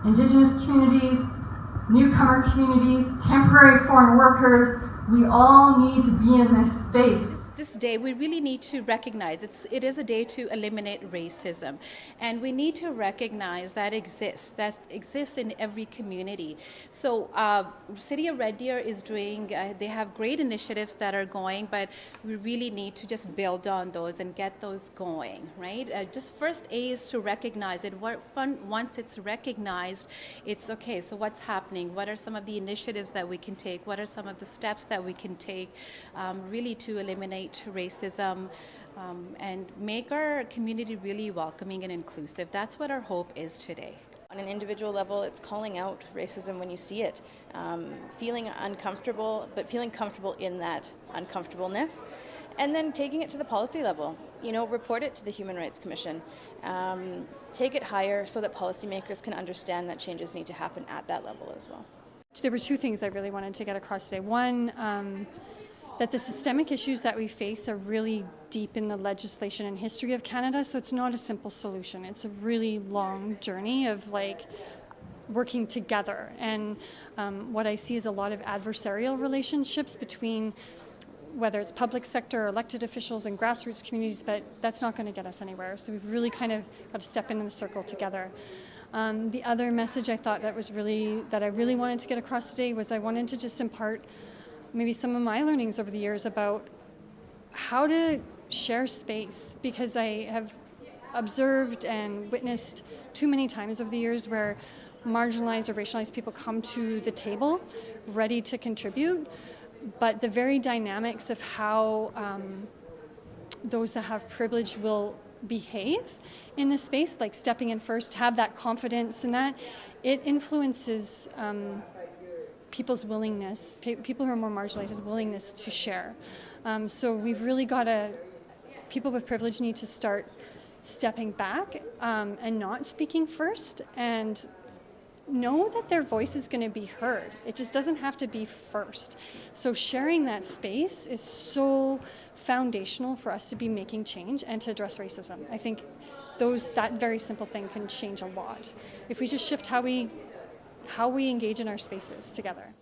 Indigenous communities, newcomer communities, temporary foreign workers. We all need to be in this space. This day, we really need to recognize it is a day to eliminate racism, and we need to recognize that exists in every community. So City of Red Deer is doing, they have great initiatives that are going, but we really need to just build on those and get those going, right? Just first A is to recognize it. Once it's recognized, it's okay, so what's happening? What are some of the initiatives that we can take? What are some of the steps that we can take really to eliminate racism and make our community really welcoming and inclusive? That's what our hope is today. On an individual level, it's calling out racism when you see it, feeling uncomfortable, but feeling comfortable in that uncomfortableness, and then taking it to the policy level. Report it to the Human Rights Commission. Take it higher so that policymakers can understand that changes need to happen at that level as well. There were two things I really wanted to get across today. One, that the systemic issues that we face are really deep in the legislation and history of Canada, so it's not a simple solution. It's a really long journey of working together. And what I see is a lot of adversarial relationships between whether it's public sector or elected officials and grassroots communities, but that's not going to get us anywhere. So we've really kind of got to step into the circle together. The other message I thought that I really wanted to get across today was I wanted to just impart maybe some of my learnings over the years about how to share space, because I have observed and witnessed too many times over the years where marginalized or racialized people come to the table ready to contribute, but the very dynamics of how those that have privilege will behave in this space, like stepping in first, have that confidence, and that it influences people's willingness, people who are more marginalized, willingness to share. So we've really got to, people with privilege need to start stepping back and not speaking first, and know that their voice is going to be heard. It just doesn't have to be first. So sharing that space is so foundational for us to be making change and to address racism. I think that very simple thing can change a lot if we just shift how we engage in our spaces together.